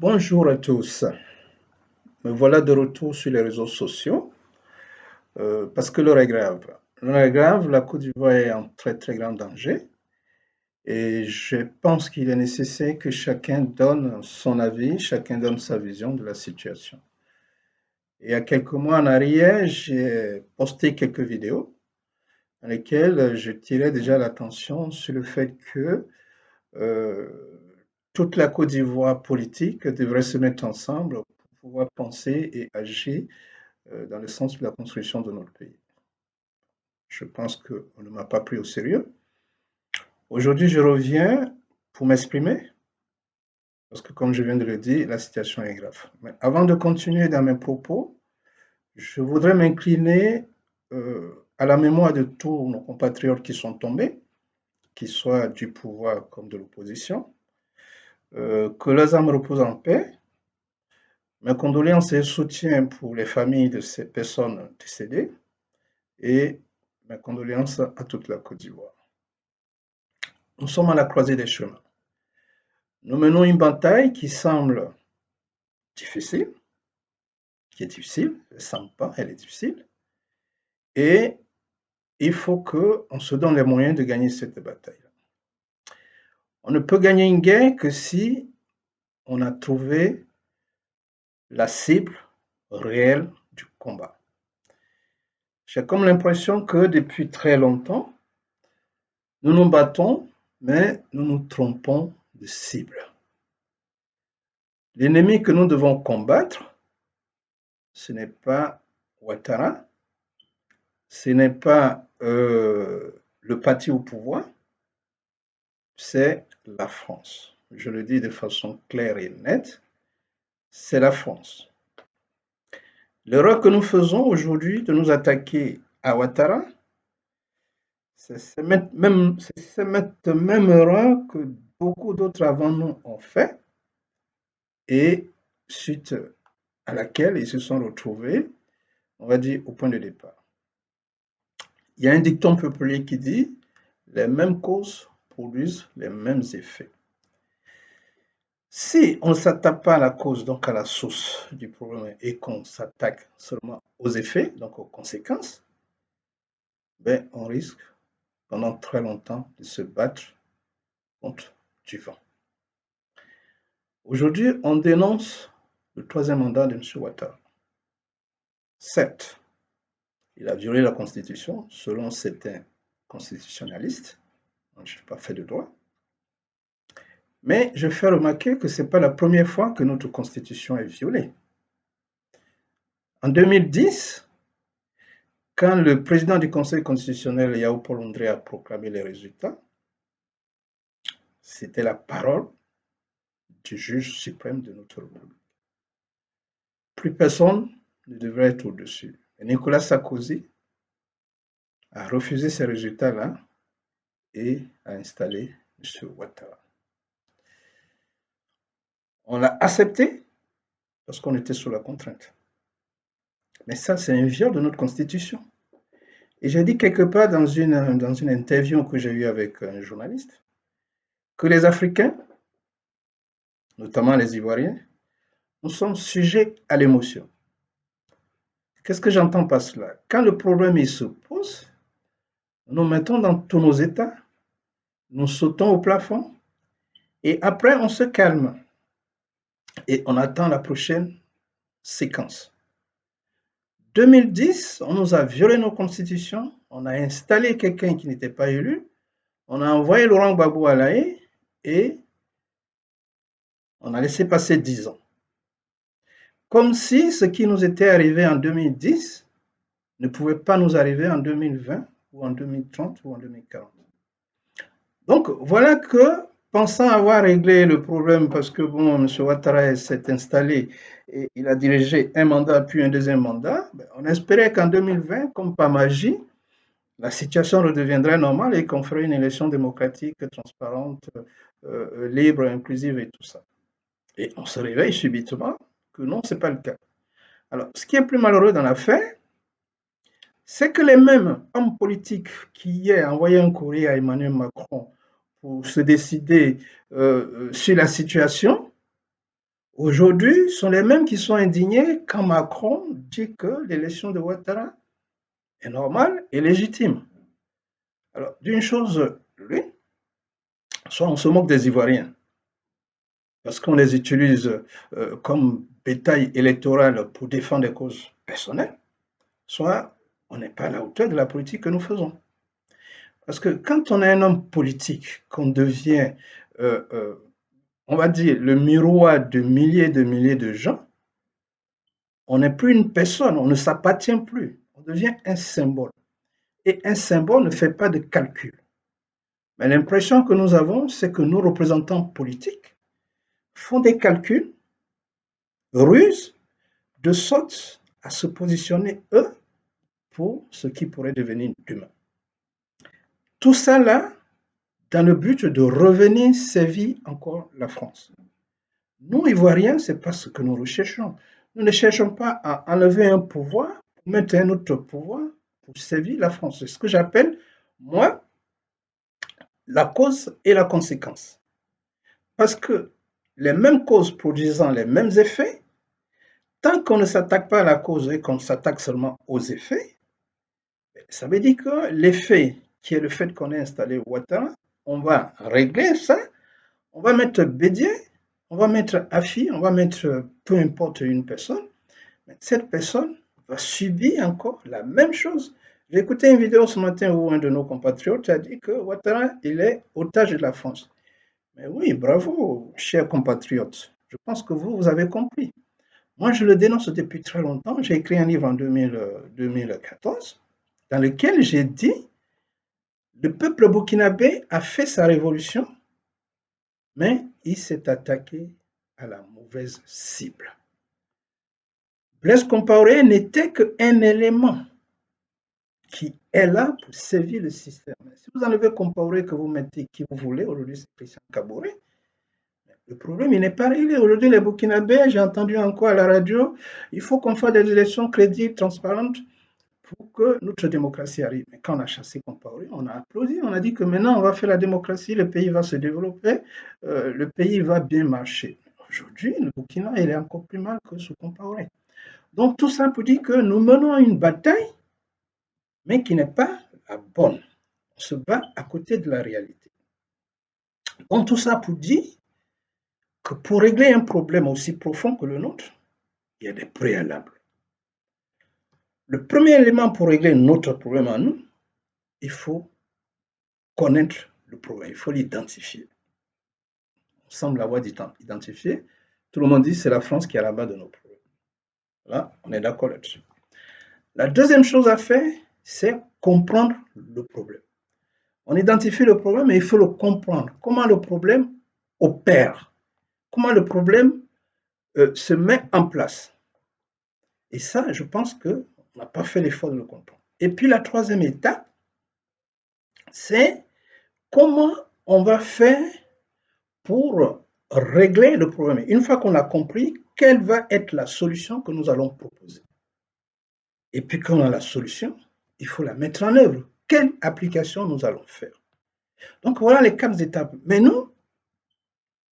Bonjour à tous. Me voilà de retour sur les réseaux sociaux parce que l'heure est grave. L'heure est grave, la Côte d'Ivoire est en très très grand danger et je pense qu'il est nécessaire que chacun donne son avis, chacun donne sa vision de la situation. Il y a quelques mois en arrière, j'ai posté quelques vidéos dans lesquelles je tirais déjà l'attention sur le fait que euh, toute la Côte d'Ivoire politique devrait se mettre ensemble pour pouvoir penser et agir dans le sens de la construction de notre pays. Je pense qu'on ne m'a pas pris au sérieux. Aujourd'hui, je reviens pour m'exprimer, parce que comme je viens de le dire, la situation est grave. Mais avant de continuer dans mes propos, je voudrais m'incliner à la mémoire de tous nos compatriotes qui sont tombés, qu'ils soient du pouvoir comme de l'opposition, que leurs âmes reposent en paix. Mes condoléances et soutien pour les familles de ces personnes décédées et mes condoléances à toute la Côte d'Ivoire. Nous sommes à la croisée des chemins. Nous menons une bataille qui semble difficile, qui est difficile, elle ne semble pas, elle est difficile, et il faut qu'on se donne les moyens de gagner cette bataille. On ne peut gagner une guerre que si on a trouvé la cible réelle du combat. J'ai comme l'impression que depuis très longtemps, nous nous battons, mais nous nous trompons de cible. L'ennemi que nous devons combattre, ce n'est pas Ouattara, ce n'est pas le parti au pouvoir, c'est la France. Je le dis de façon claire et nette, c'est la France. L'erreur que nous faisons aujourd'hui de nous attaquer à Ouattara, c'est cette même erreur que beaucoup d'autres avant nous ont fait et suite à laquelle ils se sont retrouvés, on va dire, au point de départ. Il y a un dicton populaire qui dit « les mêmes causes produisent les mêmes effets ». Si on ne s'attaque pas à la cause, donc à la source du problème, et qu'on s'attaque seulement aux effets, donc aux conséquences, ben, on risque pendant très longtemps de se battre contre du vent. Aujourd'hui, on dénonce le troisième mandat de M. Ouattara. Certes, il a violé la Constitution selon certains constitutionnalistes, je ne suis pas fait de droit, mais je fais remarquer que ce n'est pas la première fois que notre Constitution est violée. En 2010, quand le président du Conseil constitutionnel, Yao Paul-Ondré, a proclamé les résultats, c'était la parole du juge suprême de notre République. Plus personne ne devrait être au-dessus. Nicolas Sarkozy a refusé ces résultats-là et a installé M. Ouattara. On l'a accepté parce qu'on était sous la contrainte. Mais ça, c'est un viol de notre Constitution. Et j'ai dit quelque part dans une interview que j'ai eue avec un journaliste que les Africains, notamment les Ivoiriens, nous sommes sujets à l'émotion. Qu'est-ce que j'entends par cela? Quand le problème il se pose, nous mettons dans tous nos états, nous sautons au plafond et après on se calme et on attend la prochaine séquence. 2010, on nous a violé nos constitutions, on a installé quelqu'un qui n'était pas élu, on a envoyé Laurent Gbagbo à La Haye et on a laissé passer 10 ans. Comme si ce qui nous était arrivé en 2010 ne pouvait pas nous arriver en 2020 ou en 2030 ou en 2040. Donc voilà que, pensant avoir réglé le problème parce que bon, M. Ouattara s'est installé et il a dirigé un mandat puis un deuxième mandat, on espérait qu'en 2020, comme par magie, la situation redeviendrait normale et qu'on ferait une élection démocratique, transparente, libre, inclusive et tout ça. Et on se réveille subitement que non, ce n'est pas le cas. Alors, ce qui est plus malheureux dans l'affaire, c'est que les mêmes hommes politiques qui hier envoyé un courrier à Emmanuel Macron pour se décider sur la situation Aujourd'hui, sont les mêmes qui sont indignés quand Macron dit que l'élection de Ouattara est normale et légitime. Alors, d'une chose, lui, soit on se moque des Ivoiriens, parce qu'on les utilise comme bétail électoral pour défendre des causes personnelles, soit on n'est pas à la hauteur de la politique que nous faisons. Parce que quand on est un homme politique, qu'on devient, euh, euh, on va dire, le miroir de milliers de gens, on n'est plus une personne, on ne s'appartient plus, on devient un symbole. Et un symbole ne fait pas de calcul. Mais l'impression que nous avons, c'est que nos représentants politiques font des calculs, rusent, de sorte à se positionner, eux, pour ce qui pourrait devenir demain. Tout ça là, dans le but de revenir servir encore la France. Nous, Ivoiriens, ce n'est pas ce que nous recherchons. Nous ne cherchons pas à enlever un pouvoir pour mettre un autre pouvoir pour servir la France. C'est ce que j'appelle, moi, la cause et la conséquence. Parce que les mêmes causes produisant les mêmes effets, tant qu'on ne s'attaque pas à la cause et qu'on s'attaque seulement aux effets, ça veut dire que l'effet qui est le fait qu'on ait installé Ouattara, on va régler ça, on va mettre Bédier, on va mettre Afi, on va mettre peu importe une personne, mais cette personne va subir encore la même chose. J'ai écouté une vidéo ce matin où un de nos compatriotes a dit que Ouattara, il est otage de la France. Mais oui, bravo, chers compatriotes. Je pense que vous avez compris. Moi, je le dénonce depuis très longtemps. J'ai écrit un livre en 2014 dans lequel j'ai dit le peuple burkinabé a fait sa révolution, mais il s'est attaqué à la mauvaise cible. Blaise Compaoré n'était qu'un élément qui est là pour servir le système. Si vous enlevez Compaoré, que vous mettez qui vous voulez, aujourd'hui c'est Christian Kaboré, le problème il n'est pas réglé. Aujourd'hui, les Burkinabés, j'ai entendu encore à la radio, il faut qu'on fasse des élections crédibles, transparentes, pour que notre démocratie arrive. Mais quand on a chassé Compaoré, on a applaudi, on a dit que maintenant on va faire la démocratie, le pays va se développer, le pays va bien marcher. Aujourd'hui, le Burkina, il est encore plus mal que sous Compaoré. Donc tout ça pour dire que nous menons une bataille, mais qui n'est pas la bonne. On se bat à côté de la réalité. Donc tout ça pour dire que pour régler un problème aussi profond que le nôtre, il y a des préalables. Le premier élément pour régler notre problème à nous, il faut connaître le problème, il faut l'identifier. On semble l'avoir identifié. Tout le monde dit que c'est la France qui est à la base de nos problèmes. Là, on est d'accord là-dessus. La deuxième chose à faire, c'est comprendre le problème. On identifie le problème, mais il faut le comprendre. Comment le problème opère, comment le problème se met en place. Et ça, je pense qu'on n'a pas fait l'effort de le comprendre. Et puis la troisième étape, c'est comment on va faire pour régler le problème. Une fois qu'on a compris, quelle va être la solution que nous allons proposer. Et puis quand on a la solution, il faut la mettre en œuvre. Quelle application nous allons faire. Donc voilà les 4 étapes. Mais nous,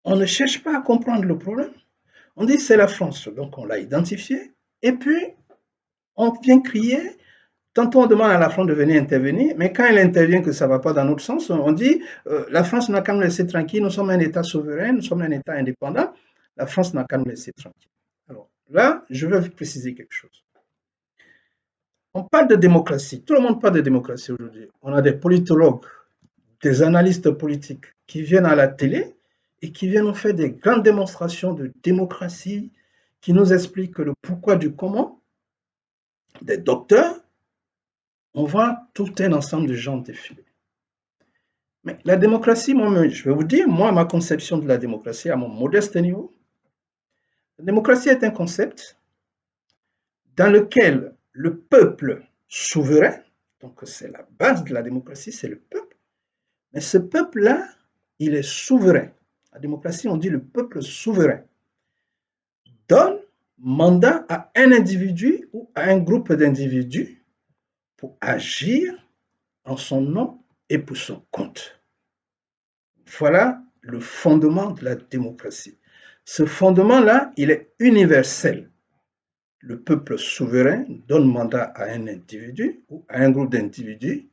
on ne cherche pas à comprendre le problème. On dit c'est la France, donc on l'a identifié. Et puis, on vient crier. Tantôt on demande à la France de venir intervenir, mais quand elle intervient que ça ne va pas dans notre sens, on dit la France n'a qu'à nous laisser tranquille, nous sommes un État souverain, nous sommes un État indépendant, la France n'a qu'à nous laisser tranquille. Alors là, je veux préciser quelque chose. On parle de démocratie, tout le monde parle de démocratie aujourd'hui. On a des politologues, des analystes politiques qui viennent à la télé et qui viennent nous faire des grandes démonstrations de démocratie, qui nous expliquent le pourquoi du comment, des docteurs, on voit tout un ensemble de gens défiler. Mais la démocratie, moi, je vais vous dire, moi, ma conception de la démocratie à mon modeste niveau, la démocratie est un concept dans lequel le peuple souverain, donc c'est la base de la démocratie, c'est le peuple, mais ce peuple-là, il est souverain. La démocratie, on dit le peuple souverain, donne mandat à un individu ou à un groupe d'individus pour agir en son nom et pour son compte. Voilà le fondement de la démocratie. Ce fondement-là, il est universel. Le peuple souverain donne mandat à un individu ou à un groupe d'individus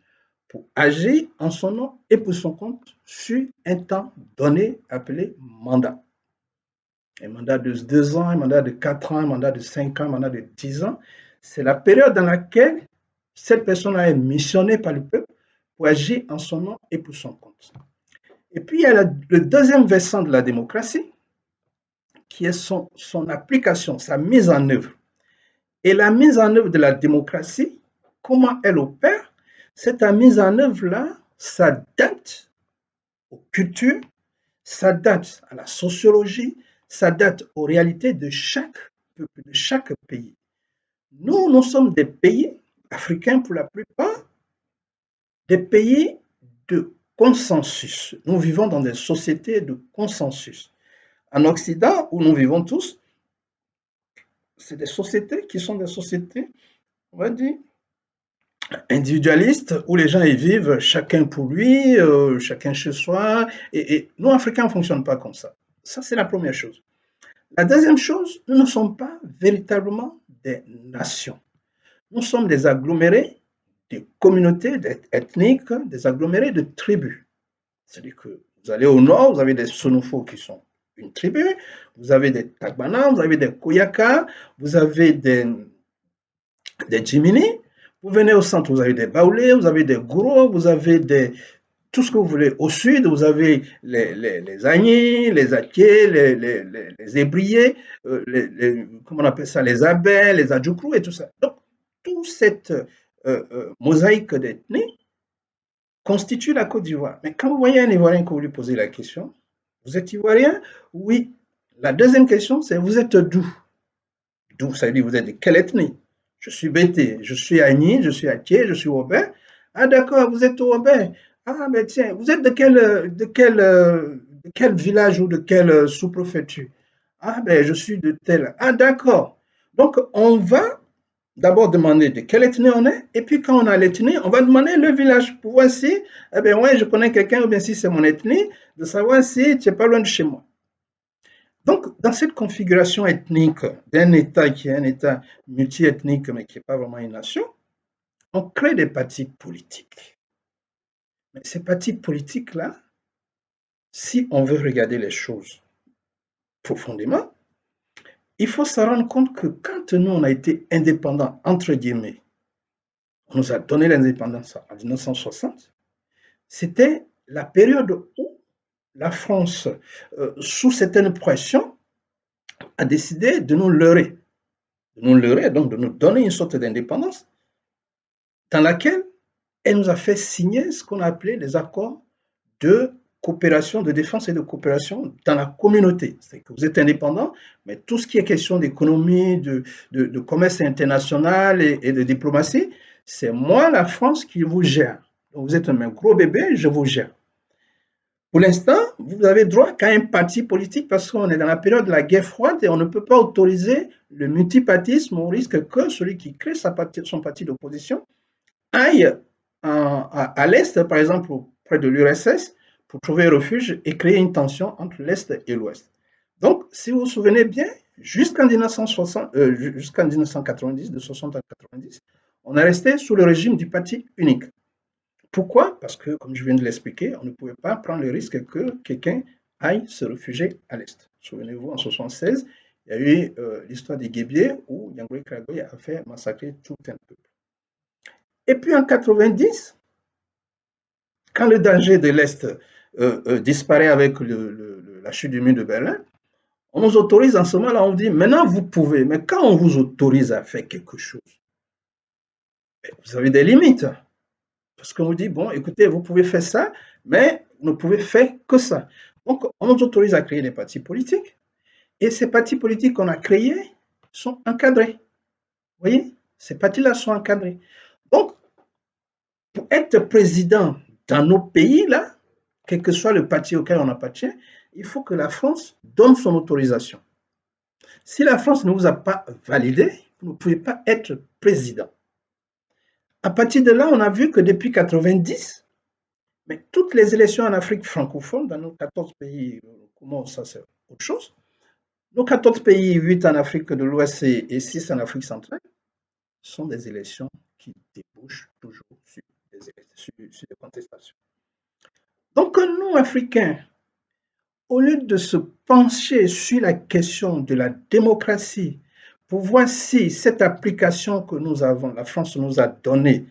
pour agir en son nom et pour son compte sur un temps donné appelé mandat. Un mandat de 2 ans, un mandat de 4 ans, un mandat de 5 ans, un mandat de 10 ans, c'est la période dans laquelle cette personne-là est missionnée par le peuple pour agir en son nom et pour son compte. Et puis, il y a le deuxième versant de la démocratie, qui est son application, sa mise en œuvre. Et la mise en œuvre de la démocratie, comment elle opère, cette mise en œuvre-là s'adapte aux cultures, s'adapte à la sociologie, s'adapte aux réalités de chaque peuple, de chaque pays. Nous sommes des pays africains pour la plupart, des pays de consensus. Nous vivons dans des sociétés de consensus. En Occident, où nous vivons tous, c'est des sociétés qui sont des sociétés, on va dire, individualistes, où les gens y vivent chacun pour lui, chacun chez soi. Et nous, Africains, on ne fonctionne pas comme ça. Ça, c'est la première chose. La deuxième chose, nous ne sommes pas véritablement des nations. Nous sommes des agglomérés de communautés ethniques, des agglomérés de tribus. C'est-à-dire que vous allez au nord, vous avez des Sonofo qui sont une tribu, vous avez des Tagbana, vous avez des Koyaka, vous avez des Jimini. Vous venez au centre, vous avez des Baoulés, vous avez des Gouro, vous avez tout ce que vous voulez. Au sud, vous avez les Agnis, les Aké, les Ébriés, comment on appelle ça, les Abels, les Adjoukrou et tout ça. Donc, toute cette mosaïque d'ethnie constitue la Côte d'Ivoire. Mais quand vous voyez un Ivoirien que vous lui posez la question, vous êtes Ivoirien? Oui. La deuxième question, c'est vous êtes d'où? D'où ça veut dire vous êtes de quelle ethnie? Je suis Bété, je suis Agni, je suis Aké, je suis Robert. Ah d'accord, vous êtes Robert. Ah mais tiens, vous êtes de quel village ou de quelle sous-préfecture? Ah ben je suis de tel. Ah d'accord. Donc on va d'abord demander de quelle ethnie on est, et puis quand on a l'ethnie, on va demander le village pour voir si, eh bien ouais, je connais quelqu'un, ou bien si c'est mon ethnie, de savoir si tu n'es pas loin de chez moi. Donc, dans cette configuration ethnique d'un État qui est un État multiethnique, mais qui n'est pas vraiment une nation, on crée des partis politiques. Mais ces partis politiques-là, si on veut regarder les choses profondément, il faut se rendre compte que quand nous, on a été indépendants, entre guillemets, on nous a donné l'indépendance en 1960, c'était la période où la France, sous certaines pressions, a décidé de nous leurrer. De nous leurrer, donc de nous donner une sorte d'indépendance dans laquelle elle nous a fait signer ce qu'on a appelé les accords de coopération, de défense et de coopération dans la communauté. C'est que vous êtes indépendant, mais tout ce qui est question d'économie, de commerce international et de diplomatie, c'est moi, la France, qui vous gère. Donc vous êtes un gros bébé, je vous gère. Pour l'instant, vous avez droit qu'à un parti politique parce qu'on est dans la période de la guerre froide et on ne peut pas autoriser le multipartisme au risque que celui qui crée son parti d'opposition aille à l'Est, par exemple, près de l'URSS, pour trouver refuge et créer une tension entre l'Est et l'Ouest. Donc, si vous vous souvenez bien, jusqu'en 1990, de 60 à 90, on est resté sous le régime du parti unique. Pourquoi? Parce que, comme je viens de l'expliquer, on ne pouvait pas prendre le risque que quelqu'un aille se réfugier à l'Est. Souvenez-vous, en 1976, il y a eu l'histoire des Guébiers où Yangoé Kragoy a fait massacrer tout un peuple. Et puis en 90, quand le danger de l'Est disparaît avec la chute du mur de Berlin, on nous autorise en ce moment-là, on dit maintenant vous pouvez, mais quand on vous autorise à faire quelque chose, vous avez des limites. Parce qu'on vous dit, bon, écoutez, vous pouvez faire ça, mais vous ne pouvez faire que ça. Donc, on nous autorise à créer des partis politiques, et ces partis politiques qu'on a créés sont encadrés. Vous voyez, ces partis-là sont encadrés. Donc, pour être président dans nos pays, là, quel que soit le parti auquel on appartient, il faut que la France donne son autorisation. Si la France ne vous a pas validé, vous ne pouvez pas être président. À partir de là, on a vu que depuis 90, mais toutes les élections en Afrique francophone, dans nos 14 pays, comment ça c'est autre chose, Nos 14 pays, 8 en Afrique de l'Ouest et 6 en Afrique centrale, sont des élections qui débouchent toujours sur des contestations. Donc nous, Africains, au lieu de se pencher sur la question de la démocratie pour voir si cette application que nous avons, la France nous a donnée,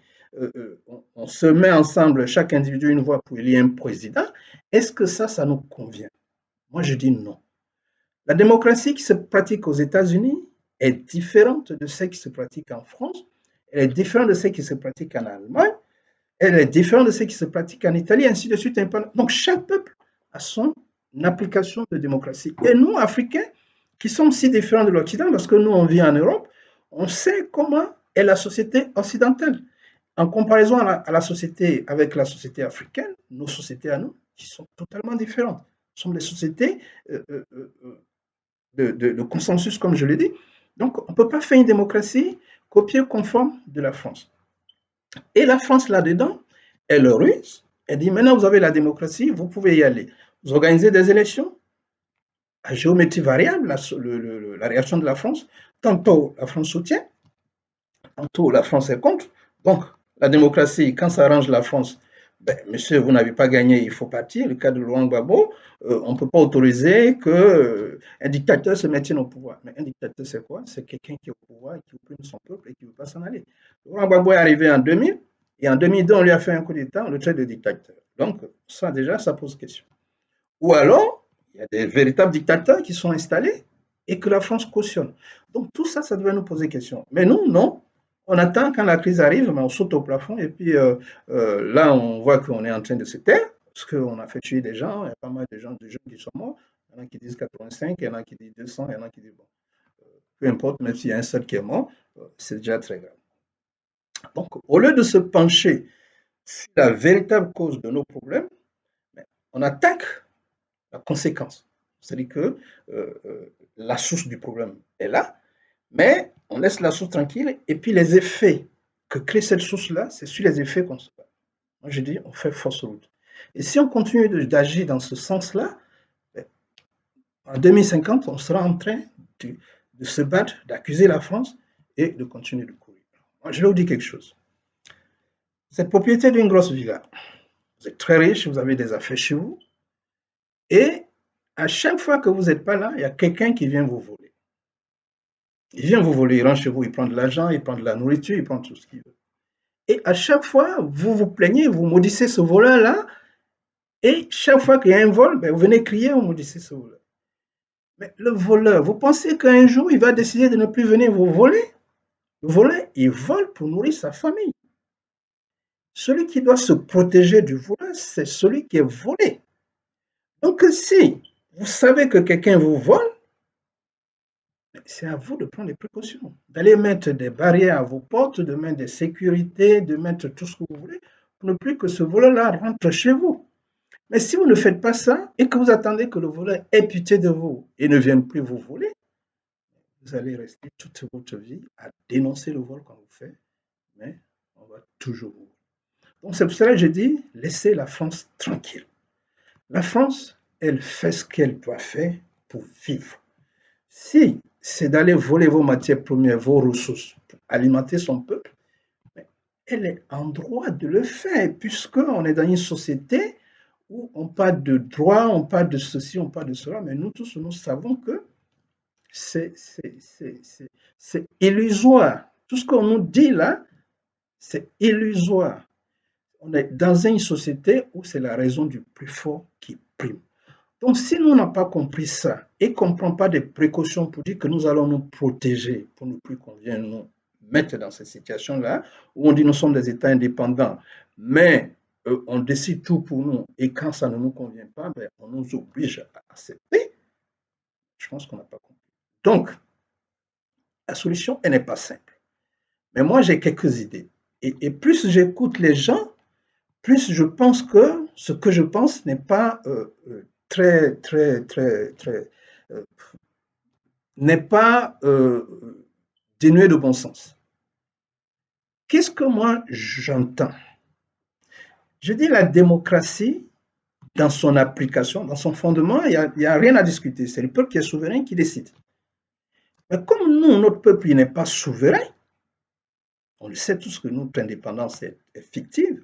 on se met ensemble, chaque individu une voix pour élire un président, est-ce que ça nous convient? Moi, je dis non. La démocratie qui se pratique aux États-Unis est différente de celle qui se pratique en France, elle est différente de celle qui se pratique en Allemagne, elle est différente de celle qui se pratique en Italie, ainsi de suite. Donc chaque peuple a son application de démocratie. Et nous, Africains, qui sommes si différents de l'Occident, parce que nous, on vit en Europe, on sait comment est la société occidentale. En comparaison à la société, avec la société africaine, nos sociétés à nous, qui sont totalement différentes. Ce sont des sociétés de consensus, comme je l'ai dit. Donc, on ne peut pas faire une démocratie copier conforme de la France. Et la France, là-dedans, elle ruse. Elle dit, maintenant, vous avez la démocratie, vous pouvez y aller. Vous organisez des élections à géométrie variable, la réaction de la France. Tantôt, la France soutient, tantôt, la France est contre. Donc, la démocratie, quand ça arrange la France, ben, monsieur, vous n'avez pas gagné, il faut partir. Le cas de Laurent Gbagbo, on ne peut pas autoriser qu'un dictateur se maintienne au pouvoir. Mais un dictateur, c'est quoi? C'est quelqu'un qui est au pouvoir, qui opprime son peuple et qui ne veut pas s'en aller. Laurent Gbagbo est arrivé en 2000, et en 2002, on lui a fait un coup d'État, on le traite de dictateur. Donc, ça, déjà, ça pose question. Ou alors, il y a des véritables dictateurs qui sont installés et que la France cautionne. Donc, tout ça, ça devait nous poser question. Mais nous, non. On attend quand la crise arrive, mais on saute au plafond et puis là, on voit qu'on est en train de se taire parce qu'on a fait tuer des gens. Il y a pas mal de gens, de jeunes qui sont morts. Il y en a qui disent 85, il y en a qui disent 200, il y en a qui disent bon. Peu importe, même s'il y a un seul qui est mort, c'est déjà très grave. Donc, au lieu de se pencher sur la véritable cause de nos problèmes, on attaque la conséquence. C'est-à-dire que la source du problème est là, mais on laisse la source tranquille et puis les effets que crée cette source-là, c'est sur les effets qu'on se bat. Moi, je dis, on fait fausse route. Et si on continue d'agir dans ce sens-là, en 2050, on sera en train de se battre, d'accuser la France et de continuer de courir. Moi, je vais vous dire quelque chose. Vous êtes propriétaire d'une grosse villa. Vous êtes très riche, vous avez des affaires chez vous. Et à chaque fois que vous n'êtes pas là, il y a quelqu'un qui vient vous voler. Il vient vous voler, il rentre chez vous, il prend de l'argent, il prend de la nourriture, il prend tout ce qu'il veut. Et à chaque fois, vous vous plaignez, vous maudissez ce voleur-là. Et chaque fois qu'il y a un vol, ben, vous venez crier, vous maudissez ce voleur. Mais le voleur, vous pensez qu'un jour, il va décider de ne plus venir vous voler? Le voleur, il vole pour nourrir sa famille. Celui qui doit se protéger du voleur, c'est celui qui est volé. Donc si vous savez que quelqu'un vous vole, c'est à vous de prendre les précautions, d'aller mettre des barrières à vos portes, de mettre des sécurités, de mettre tout ce que vous voulez, pour ne plus que ce voleur-là rentre chez vous. Mais si vous ne faites pas ça et que vous attendez que le voleur ait pitié de vous et ne vienne plus vous voler, vous allez rester toute votre vie à dénoncer le vol qu'on vous fait, mais on va toujours vous. Donc c'est pour cela que je dis, laissez la France tranquille. La France, elle fait ce qu'elle doit faire pour vivre. Si c'est d'aller voler vos matières premières, vos ressources, pour alimenter son peuple, elle est en droit de le faire, puisqu'on est dans une société où on parle de droit, on parle de ceci, on parle de cela, mais nous tous, nous savons que c'est illusoire. Tout ce qu'on nous dit là, c'est illusoire. On est dans une société où c'est la raison du plus fort qui prime. Donc, si nous n'avons pas compris ça et qu'on ne prend pas des précautions pour dire que nous allons nous protéger pour ne plus qu'on vienne nous mettre dans cette situation-là, où on dit que nous sommes des États indépendants, mais on décide tout pour nous et quand ça ne nous convient pas, ben, on nous oblige à accepter, je pense qu'on n'a pas compris. Donc, la solution, elle n'est pas simple. Mais moi, j'ai quelques idées. Et plus j'écoute les gens, plus je pense que ce que je pense n'est pas très, très, très, très, euh, n'est pas dénué de bon sens. Qu'est-ce que moi j'entends? Je dis la démocratie, dans son application, dans son fondement, il n'y a rien à discuter. C'est le peuple qui est souverain qui décide. Mais comme nous, notre peuple n'est pas souverain, on le sait tous que notre indépendance est fictive,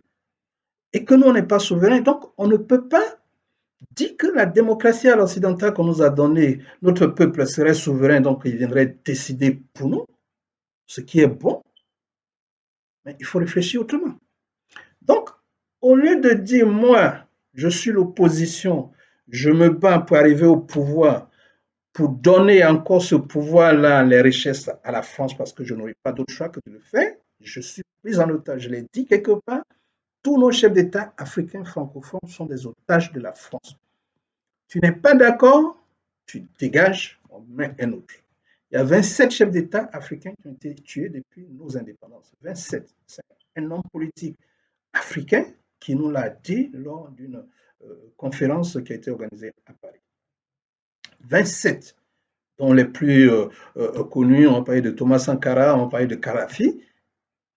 et que nous, on n'est pas souverain, donc on ne peut pas dire que la démocratie à l'occidental qu'on nous a donnée, notre peuple serait souverain, donc il viendrait décider pour nous, ce qui est bon, mais il faut réfléchir autrement. Donc, au lieu de dire, moi, je suis l'opposition, je me bats pour arriver au pouvoir, pour donner encore ce pouvoir-là, les richesses à la France, parce que je n'aurai pas d'autre choix que de le faire, je suis pris en otage. Je l'ai dit quelque part, tous nos chefs d'État africains francophones sont des otages de la France. Tu n'es pas d'accord, tu dégages, on met un autre. Il y a 27 chefs d'État africains qui ont été tués depuis nos indépendances. 27. C'est un homme politique africain qui nous l'a dit lors d'une conférence qui a été organisée à Paris. 27, dont les plus connus, on parlait de Thomas Sankara, on parlait de Kadhafi.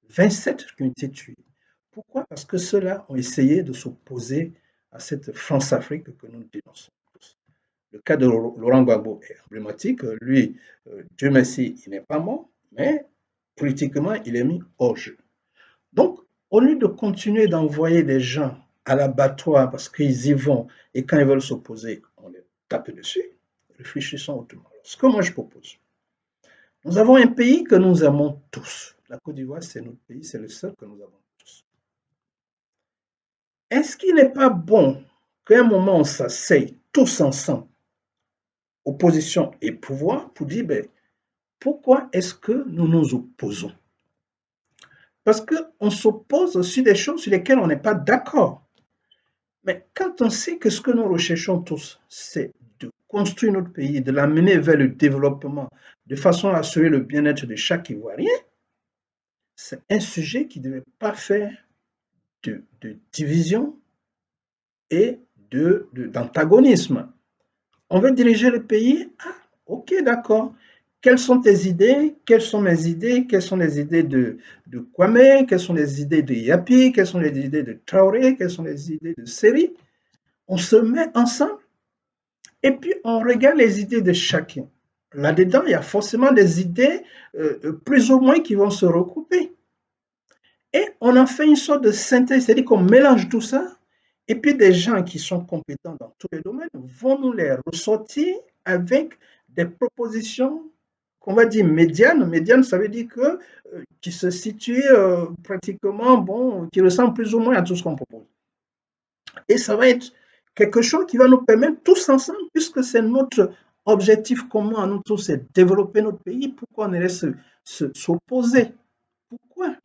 27 qui ont été tués. Pourquoi? Parce que ceux-là ont essayé de s'opposer à cette France-Afrique que nous dénonçons tous. Le cas de Laurent Gbagbo est emblématique. Lui, Dieu merci, il n'est pas mort, mais politiquement, il est mis hors jeu. Donc, au lieu de continuer d'envoyer des gens à l'abattoir parce qu'ils y vont et quand ils veulent s'opposer, on les tape dessus, réfléchissons autrement. Ce que moi je propose, nous avons un pays que nous aimons tous. La Côte d'Ivoire, c'est notre pays, c'est le seul que nous avons tous. Est-ce qu'il n'est pas bon qu'à un moment on s'asseye tous ensemble, opposition et pouvoir, pour dire ben, pourquoi est-ce que nous nous opposons? Parce qu'on s'oppose sur des choses sur lesquelles on n'est pas d'accord. Mais quand on sait que ce que nous recherchons tous, c'est de construire notre pays, de l'amener vers le développement, de façon à assurer le bien-être de chaque Ivoirien, c'est un sujet qui ne devait pas faire de division et d'antagonisme. On veut diriger le pays? Ah, ok, d'accord. Quelles sont tes idées? Quelles sont mes idées? Quelles sont les idées de Kwame? Quelles sont les idées de Yapi? Quelles sont les idées de Traoré? Quelles sont les idées de Seri? On se met ensemble et puis on regarde les idées de chacun. Là-dedans, il y a forcément des idées plus ou moins qui vont se recouper. Et on en fait une sorte de synthèse, c'est-à-dire qu'on mélange tout ça, et puis des gens qui sont compétents dans tous les domaines vont nous les ressortir avec des propositions qu'on va dire médianes. Médiane, ça veut dire que qui se situe pratiquement, bon, qui ressemble plus ou moins à tout ce qu'on propose. Et ça va être quelque chose qui va nous permettre tous ensemble, puisque c'est notre objectif commun à nous tous, c'est développer notre pays. Pourquoi on irait s'opposer? Pourquoi?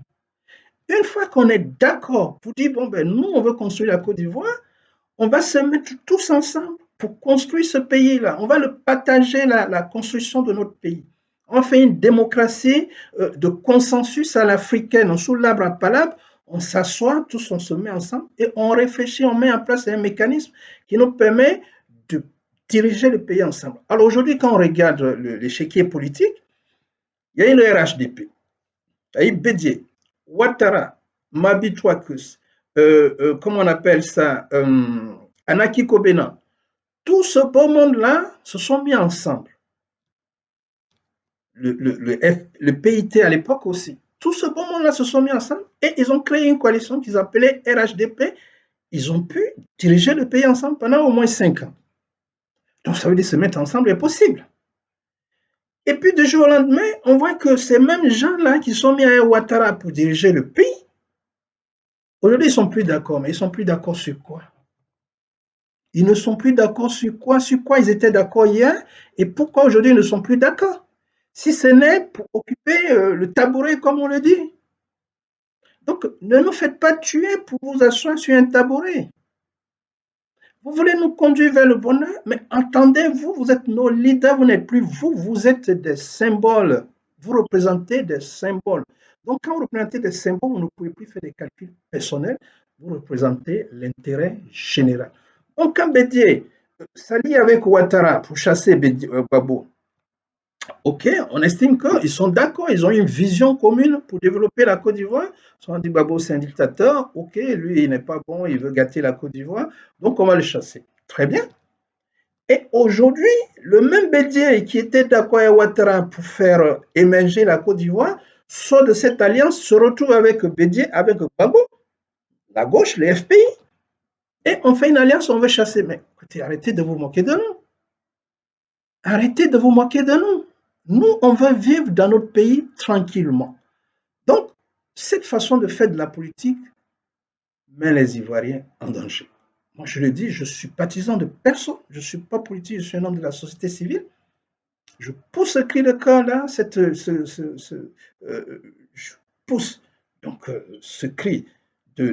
Une fois qu'on est d'accord pour dire, bon, ben, nous, on veut construire la Côte d'Ivoire, on va se mettre tous ensemble pour construire ce pays-là. On va le partager, la construction de notre pays. On fait une démocratie de consensus à l'africaine, sous l'arbre à palabre. On s'assoit, tous on se met ensemble et on réfléchit, on met en place un mécanisme qui nous permet de diriger le pays ensemble. Alors aujourd'hui, quand on regarde l'échiquier politique, il y a eu le RHDP, il y a eu Bédié, Ouattara, Mabi Touakus, comment on appelle ça, Anaki Kobena. Tout ce beau monde-là se sont mis ensemble. Le PIT à l'époque aussi. Tout ce beau monde-là se sont mis ensemble et ils ont créé une coalition qu'ils appelaient RHDP. Ils ont pu diriger le pays ensemble pendant au moins 5 ans. Donc ça veut dire que se mettre ensemble est possible. Et puis du jour au lendemain, on voit que ces mêmes gens-là qui sont mis à Ouattara pour diriger le pays, aujourd'hui ils ne sont plus d'accord. Mais ils ne sont plus d'accord sur quoi? Ils ne sont plus d'accord sur quoi? Sur quoi ils étaient d'accord hier? Et pourquoi aujourd'hui ils ne sont plus d'accord? Si ce n'est pour occuper le tabouret, comme on le dit. Donc, ne nous faites pas tuer pour vous asseoir sur un tabouret. Vous voulez nous conduire vers le bonheur, mais entendez-vous, vous êtes nos leaders, vous n'êtes plus vous, vous êtes des symboles. Vous représentez des symboles. Donc, quand vous représentez des symboles, vous ne pouvez plus faire des calculs personnels, vous représentez l'intérêt général. Donc, quand Bédié s'allie avec Ouattara pour chasser Gbagbo, OK, on estime qu'ils sont d'accord, ils ont une vision commune pour développer la Côte d'Ivoire. On dit Gbagbo, c'est un dictateur. OK, lui, il n'est pas bon, il veut gâter la Côte d'Ivoire. Donc, on va le chasser. Très bien. Et aujourd'hui, le même Bédié qui était d'accord avec Ouattara pour faire émerger la Côte d'Ivoire sort de cette alliance, se retrouve avec Bédié, avec Gbagbo, la gauche, les FPI. Et on fait une alliance, on veut chasser. Mais écoutez, arrêtez de vous moquer de nous. Arrêtez de vous moquer de nous. Nous, on veut vivre dans notre pays tranquillement. Donc, cette façon de faire de la politique met les Ivoiriens en danger. Moi, je le dis, je suis partisan de personne. Je ne suis pas politique, je suis un homme de la société civile. Je pousse ce cri de cœur là, je pousse donc ce cri de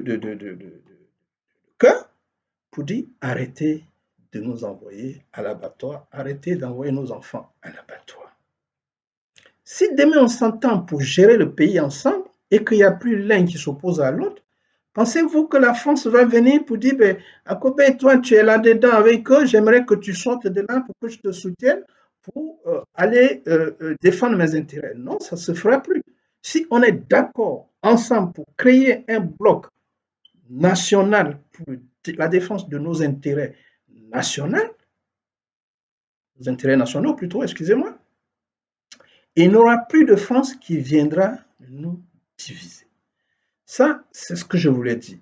cœur pour dire arrêtez de nous envoyer à l'abattoir, arrêtez d'envoyer nos enfants à l'abattoir. Si demain on s'entend pour gérer le pays ensemble et qu'il n'y a plus l'un qui s'oppose à l'autre, pensez-vous que la France va venir pour dire ben, Akobé, toi tu es là-dedans avec eux, j'aimerais que tu sortes de là pour que je te soutienne pour aller défendre mes intérêts. Non, ça ne se fera plus. Si on est d'accord ensemble pour créer un bloc national pour la défense de nos intérêts nationaux, plutôt, excusez-moi, il n'y aura plus de France qui viendra nous diviser. Ça, c'est ce que je voulais dire.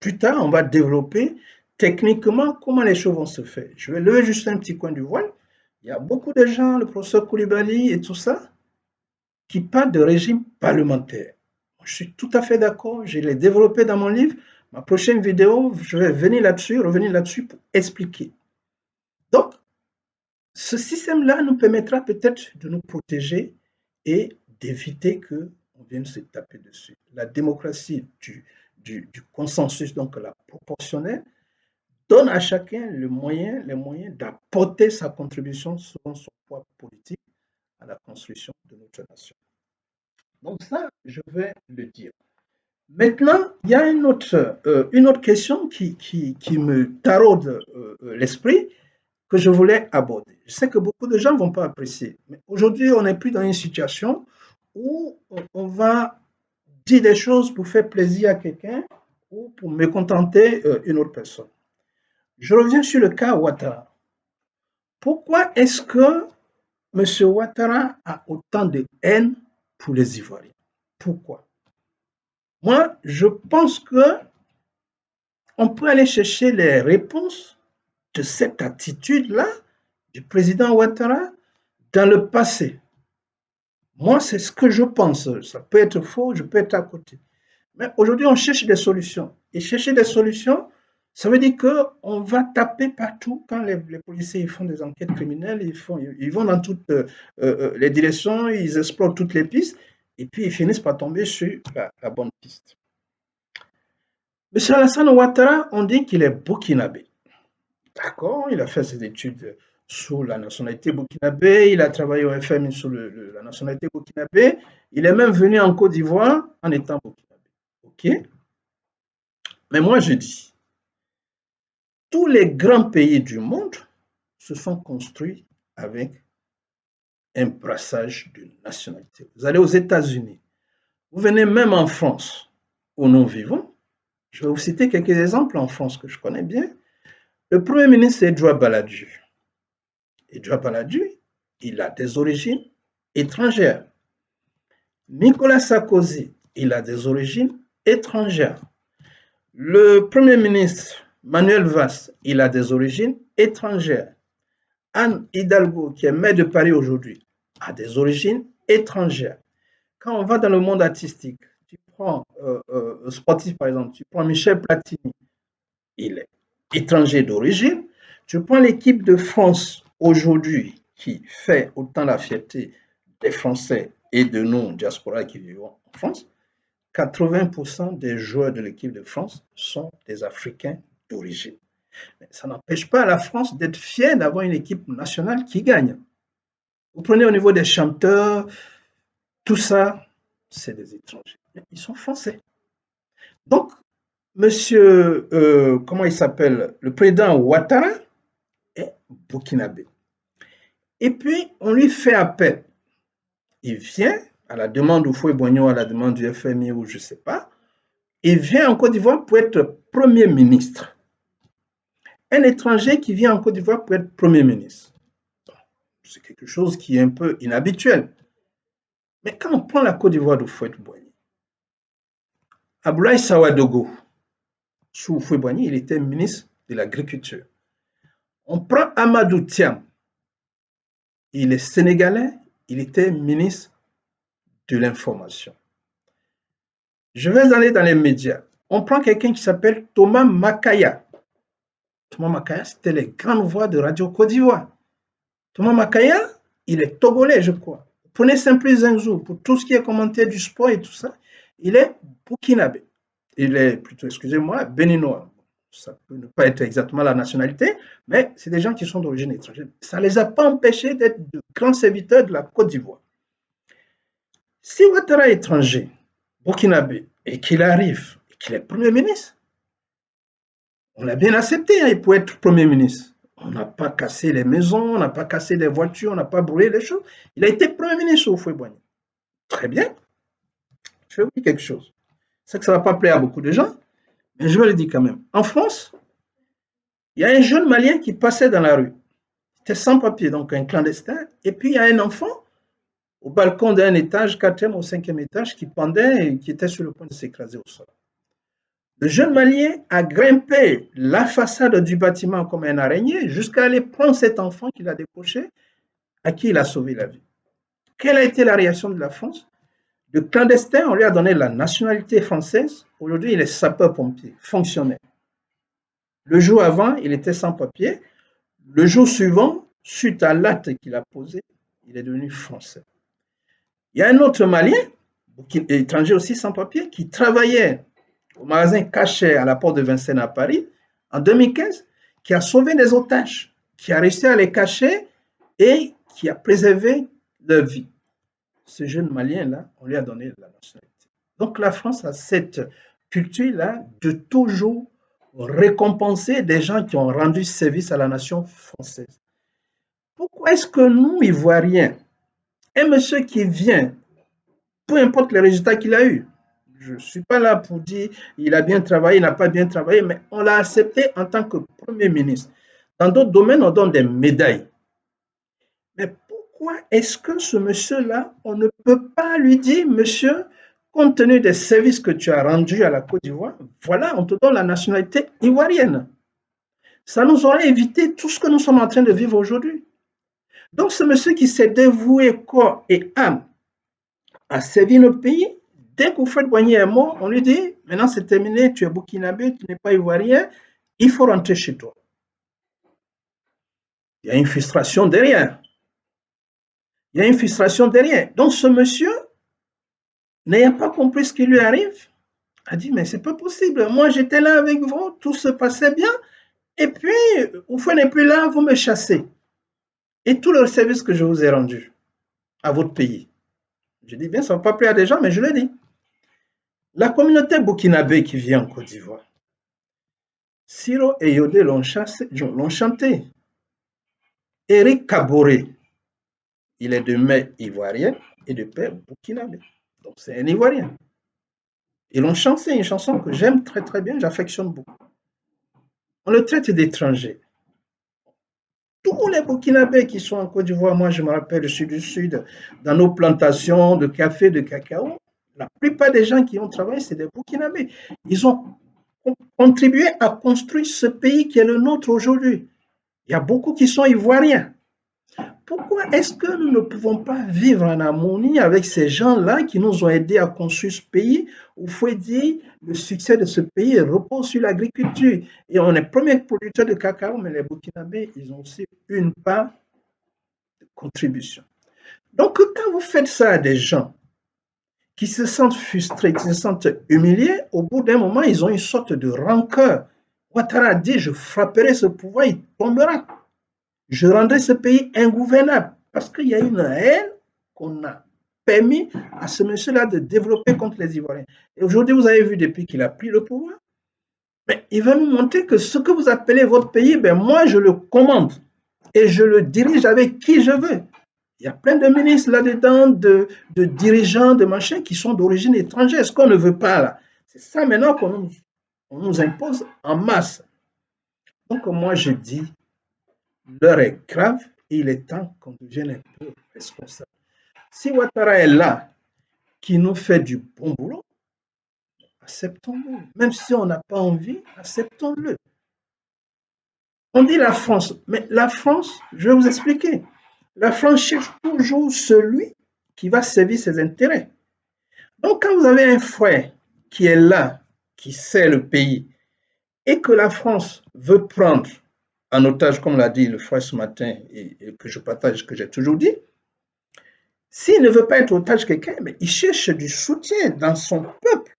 Plus tard, on va développer techniquement comment les choses vont se faire. Je vais lever juste un petit coin du voile. Il y a beaucoup de gens, le professeur Koulibaly et tout ça, qui parlent de régime parlementaire. Je suis tout à fait d'accord, je l'ai développé dans mon livre. Ma prochaine vidéo, je vais revenir là-dessus pour expliquer. Donc, ce système-là nous permettra peut-être de nous protéger et d'éviter qu'on vienne se taper dessus. La démocratie du consensus, donc la proportionnelle, donne à chacun les moyens d'apporter sa contribution selon son poids politique à la construction de notre nation. Donc ça, je vais le dire. Maintenant, il y a une autre question qui me taraude l'esprit que je voulais aborder. Je sais que beaucoup de gens ne vont pas apprécier, mais aujourd'hui, on n'est plus dans une situation où on va dire des choses pour faire plaisir à quelqu'un ou pour mécontenter une autre personne. Je reviens sur le cas Ouattara. Pourquoi est-ce que M. Ouattara a autant de haine pour les Ivoiriens? Pourquoi? Moi, je pense que on peut aller chercher les réponses de cette attitude-là du président Ouattara dans le passé. Moi, c'est ce que je pense. Ça peut être faux, je peux être à côté. Mais aujourd'hui, on cherche des solutions. Et chercher des solutions, ça veut dire qu'on va taper partout quand les policiers font des enquêtes criminelles, ils vont dans toutes les directions, ils explorent toutes les pistes, et puis ils finissent par tomber sur la bonne piste. M. Alassane Ouattara, on dit qu'il est burkinabé. D'accord, il a fait ses études sous la nationalité burkinabé, il a travaillé au FMI sous la nationalité burkinabé, il est même venu en Côte d'Ivoire en étant burkinabé. OK? Mais moi, je dis, tous les grands pays du monde se sont construits avec un brassage de nationalités. Vous allez aux États-Unis, vous venez même en France, où nous vivons. Je vais vous citer quelques exemples en France que je connais bien. Le Premier ministre, c'est Edouard Balladur. Edouard Balladur, il a des origines étrangères. Nicolas Sarkozy, il a des origines étrangères. Le Premier ministre, Manuel Valls, il a des origines étrangères. Anne Hidalgo, qui est maire de Paris aujourd'hui, a des origines étrangères. Quand on va dans le monde artistique, tu prends sportif par exemple, tu prends Michel Platini, il est étranger d'origine. Tu prends l'équipe de France aujourd'hui qui fait autant la fierté des Français et de nous, diaspora qui vivons en France. 80% des joueurs de l'équipe de France sont des Africains d'origine. Mais ça n'empêche pas la France d'être fière d'avoir une équipe nationale qui gagne. Vous prenez au niveau des chanteurs, tout ça, c'est des étrangers. Mais ils sont français. Donc, monsieur, comment il s'appelle, le président Ouattara est burkinabé. Et puis, on lui fait appel. Il vient à la demande d'Houphouët-Boigny, à la demande du FMI ou je ne sais pas. Il vient en Côte d'Ivoire pour être Premier ministre. Un étranger qui vient en Côte d'Ivoire pour être Premier ministre. C'est quelque chose qui est un peu inhabituel. Mais quand on prend la Côte d'Ivoire d'Houphouët-Boigny, Abdoulaye Sawadogo, sous Houphouët-Boigny, il était ministre de l'Agriculture. On prend Amadou Thiam, il est sénégalais, il était ministre de l'Information. Je vais aller dans les médias. On prend quelqu'un qui s'appelle Thomas Makaya. Thomas Makaya, c'était les grandes voix de Radio Côte d'Ivoire. Thomas Makaya, il est togolais, je crois. Prenez Simplice Zengzou, pour tout ce qui est commentaire du sport et tout ça, il est burkinabé. Il est plutôt, excusez-moi, béninois. Ça peut ne pas être exactement la nationalité, mais c'est des gens qui sont d'origine étrangère. Ça ne les a pas empêchés d'être de grands serviteurs de la Côte d'Ivoire. Si Ouattara est étranger, burkinabé, et qu'il arrive, et qu'il est Premier ministre, on l'a bien accepté hein, pour être Premier ministre. On n'a pas cassé les maisons, on n'a pas cassé les voitures, on n'a pas brûlé les choses. Il a été Premier ministre au Houphouët-Boigny. Très bien. Je vais vous dire quelque chose. C'est que ça ne va pas plaire à beaucoup de gens, mais je vais le dire quand même. En France, il y a un jeune Malien qui passait dans la rue. Il était sans papier, donc un clandestin. Et puis, il y a un enfant au balcon d'un étage, quatrième ou cinquième étage, qui pendait et qui était sur le point de s'écraser au sol. Le jeune Malien a grimpé la façade du bâtiment comme un araignée jusqu'à aller prendre cet enfant qu'il a décroché, à qui il a sauvé la vie. Quelle a été la réaction de la France? Le clandestin, on lui a donné la nationalité française. Aujourd'hui, il est sapeur-pompier, fonctionnaire. Le jour avant, il était sans papier. Le jour suivant, suite à l'acte qu'il a posé, il est devenu français. Il y a un autre Malien, étranger aussi sans papier, qui travaillait au magasin Cachet à la porte de Vincennes à Paris en 2015, qui a sauvé des otages, qui a réussi à les cacher et qui a préservé leur vie. Ce jeune Malien-là, on lui a donné la nationalité. Donc la France a cette culture-là de toujours récompenser des gens qui ont rendu service à la nation française. Pourquoi est-ce que nous, Ivoiriens, un monsieur qui vient, peu importe les résultats qu'il a eus, je ne suis pas là pour dire il a bien travaillé, il n'a pas bien travaillé, mais on l'a accepté en tant que Premier ministre. Dans d'autres domaines, on donne des médailles. Mais pourquoi est-ce que ce monsieur-là, on ne peut pas lui dire, monsieur, compte tenu des services que tu as rendus à la Côte d'Ivoire, voilà, on te donne la nationalité ivoirienne. Ça nous aurait évité tout ce que nous sommes en train de vivre aujourd'hui. Donc, ce monsieur qui s'est dévoué corps et âme à servir notre pays, dès qu'Houphouët-Boigny est mort, on lui dit, maintenant c'est terminé, tu es burkinabé, tu n'es pas ivoirien, il faut rentrer chez toi. Il y a une frustration derrière. Il y a une frustration derrière. Donc, ce monsieur, n'ayant pas compris ce qui lui arrive, a dit, mais c'est pas possible. Moi, j'étais là avec vous, tout se passait bien. Et puis, Houphouët n'est plus là, vous me chassez. Et tout le service que je vous ai rendu à votre pays. Je dis bien, ça ne va pas plaire à des gens, mais je le dis. La communauté burkinabé qui vient en Côte d'Ivoire, Siro et Yodé l'ont chanté. Éric Kaboré, il est de mère ivoirienne et de père burkinabé. Donc c'est un Ivoirien. Ils l'ont chanté, une chanson que j'aime très très bien, j'affectionne beaucoup. On le traite d'étranger. Tous les Burkinabés qui sont en Côte d'Ivoire, moi je me rappelle, je suis du Sud, dans nos plantations de café, de cacao, la plupart des gens qui ont travaillé, c'est des Burkinabés. Ils ont contribué à construire ce pays qui est le nôtre aujourd'hui. Il y a beaucoup qui sont ivoiriens. Pourquoi est-ce que nous ne pouvons pas vivre en harmonie avec ces gens-là qui nous ont aidés à construire ce pays? Il faut dire le succès de ce pays repose sur l'agriculture. Et on est premier producteur de cacao, mais les Burkinabés, ils ont aussi une part de contribution. Donc, quand vous faites ça à des gens qui se sentent frustrés, qui se sentent humiliés, au bout d'un moment, ils ont une sorte de rancœur. Ouattara a dit, je frapperai ce pouvoir, il tombera. Je rendrai ce pays ingouvernable parce qu'il y a une haine qu'on a permis à ce monsieur-là de développer contre les Ivoiriens. Et aujourd'hui, vous avez vu depuis qu'il a pris le pouvoir, mais il va nous montrer que ce que vous appelez votre pays, ben moi je le commande. et je le dirige avec qui je veux. Il y a plein de ministres là-dedans, de dirigeants, de machins qui sont d'origine étrangère. Ce qu'on ne veut pas là, c'est ça maintenant qu'on nous impose en masse. Donc moi je dis, l'heure est grave et il est temps qu'on devienne un peu responsable. Si Ouattara est là, qui nous fait du bon boulot, acceptons-le. Même si on n'a pas envie, acceptons-le. On dit la France, mais la France, je vais vous expliquer. La France cherche toujours celui qui va servir ses intérêts. Donc, quand vous avez un frère qui est là, qui sert le pays, et que la France veut prendre en otage, comme l'a dit le frère ce matin, et que je partage, que j'ai toujours dit, s'il ne veut pas être otage de quelqu'un, mais il cherche du soutien dans son peuple.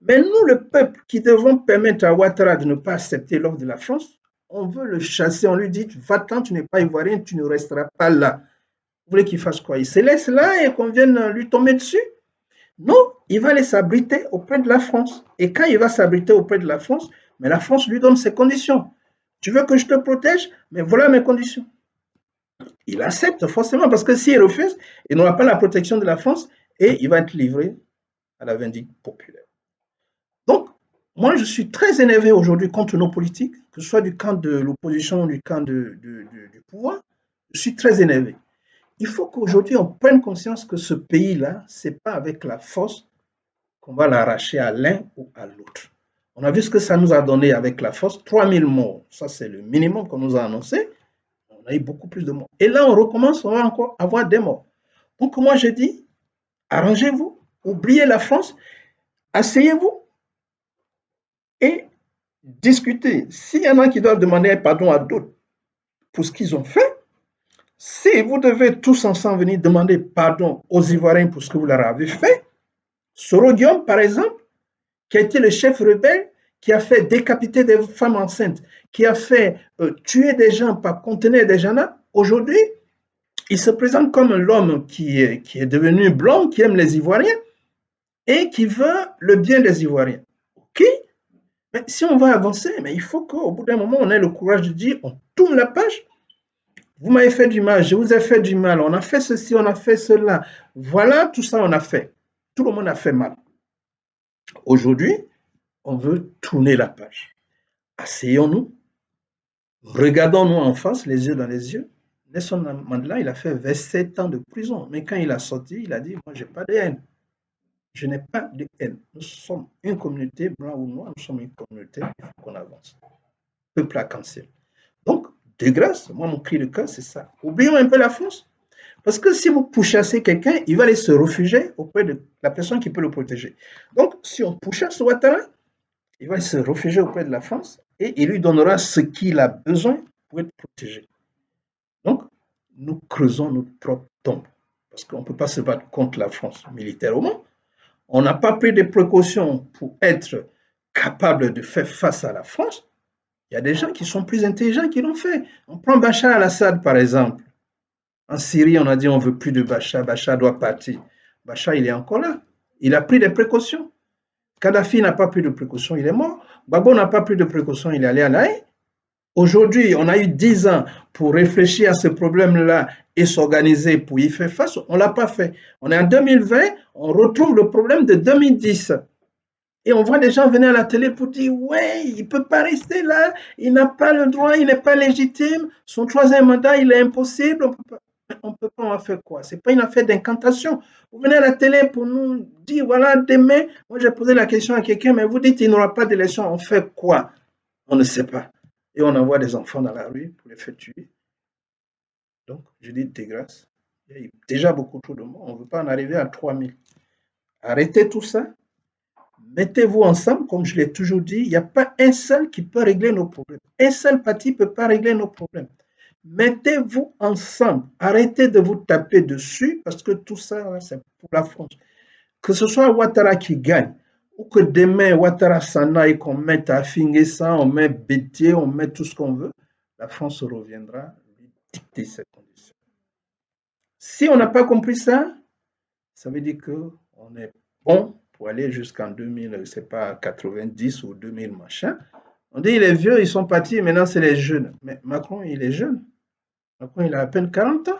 Mais nous, le peuple, qui devons permettre à Ouattara de ne pas accepter l'offre de la France, on veut le chasser, on lui dit, va-t'en, tu n'es pas ivoirien, tu ne resteras pas là. Vous voulez qu'il fasse quoi? Il se laisse là et qu'on vienne lui tomber dessus? Non, il va aller s'abriter auprès de la France. Et quand il va s'abriter auprès de la France, mais la France lui donne ses conditions. Tu veux que je te protège? Mais voilà mes conditions. Il accepte forcément parce que s'il refuse, il n'aura pas la protection de la France et il va être livré à la vindicte populaire. Donc, moi, je suis très énervé aujourd'hui contre nos politiques, que ce soit du camp de l'opposition ou du camp du pouvoir. Je suis très énervé. Il faut qu'aujourd'hui, on prenne conscience que ce pays-là, ce n'est pas avec la force qu'on va l'arracher à l'un ou à l'autre. On a vu ce que ça nous a donné avec la force, 3000 morts. Ça, c'est le minimum qu'on nous a annoncé. On a eu beaucoup plus de morts. Et là, on recommence, on va encore avoir des morts. Donc, moi, je dis, arrangez-vous, oubliez la France, asseyez-vous et discutez. S'il y en a qui doivent demander pardon à d'autres pour ce qu'ils ont fait, si vous devez tous ensemble venir demander pardon aux Ivoiriens pour ce que vous leur avez fait, Soro Guillaume, par exemple, qui a été le chef rebelle, qui a fait décapiter des femmes enceintes, qui a fait tuer des gens par contenir des gens là, aujourd'hui, il se présente comme l'homme qui est devenu blanc, qui aime les Ivoiriens et qui veut le bien des Ivoiriens. OK? Mais si on va avancer, mais il faut qu'au bout d'un moment, on ait le courage de dire, on tourne la page. Vous m'avez fait du mal, je vous ai fait du mal, on a fait ceci, on a fait cela. Voilà, tout ça, on a fait. Tout le monde a fait mal. Aujourd'hui, on veut tourner la page. Asseyons-nous, regardons-nous en face, les yeux dans les yeux. Nelson Mandela, il a fait 27 ans de prison. Mais quand il a sorti, il a dit, moi, je n'ai pas de haine. Je n'ai pas de haine. Nous sommes une communauté, blanc ou noir, nous sommes une communauté, il faut qu'on avance. Peuple arc-en-ciel. Donc, de grâce, moi, mon cri de cœur, c'est ça. Oublions un peu la France. Parce que si vous pourchassez quelqu'un, il va aller se réfugier auprès de la personne qui peut le protéger. Donc, si on pourchasse Ouattara, il va se réfugier auprès de la France et il lui donnera ce qu'il a besoin pour être protégé. Donc, nous creusons notre propre tombe. Parce qu'on ne peut pas se battre contre la France militairement. On n'a pas pris des précautions pour être capable de faire face à la France. Il y a des gens qui sont plus intelligents qui l'ont fait. On prend Bachar al-Assad, par exemple. En Syrie, on a dit on ne veut plus de Bachar, Bachar doit partir. Bachar, il est encore là. Il a pris des précautions. Kadhafi n'a pas pris de précautions, il est mort. Gbagbo n'a pas pris de précautions, il est allé à La Haye. Aujourd'hui, on a eu 10 ans pour réfléchir à ce problème-là et s'organiser pour y faire face. On ne l'a pas fait. On est en 2020, on retrouve le problème de 2010. Et on voit des gens venir à la télé pour dire, ouais, il ne peut pas rester là, il n'a pas le droit, il n'est pas légitime, son troisième mandat, il est impossible. On peut pas en faire quoi? Ce n'est pas une affaire d'incantation. Vous venez à la télé pour nous dire, voilà, demain, moi j'ai posé la question à quelqu'un, mais vous dites qu'il n'y aura pas d'élection, on fait quoi? On ne sait pas. Et on envoie des enfants dans la rue pour les faire tuer. Donc, je dis de grâce. Il y a déjà beaucoup trop de morts, on ne veut pas en arriver à 3000. Arrêtez tout ça. Mettez-vous ensemble, comme je l'ai toujours dit, il n'y a pas un seul qui peut régler nos problèmes. Un seul parti ne peut pas régler nos problèmes. Mettez-vous ensemble. Arrêtez de vous taper dessus parce que tout ça, c'est pour la France. Que ce soit Ouattara qui gagne ou que demain Ouattara s'en aille, qu'on mette à finir ça, on met Bétier, on met tout ce qu'on veut, la France reviendra lui dicter ses conditions. Si on n'a pas compris ça, ça veut dire qu'on est bon pour aller jusqu'en 2000, je ne sais pas, 90 ou 2000 machin. On dit les vieux, ils sont partis, maintenant c'est les jeunes. Mais Macron, il est jeune. Macron, il a à peine 40 ans.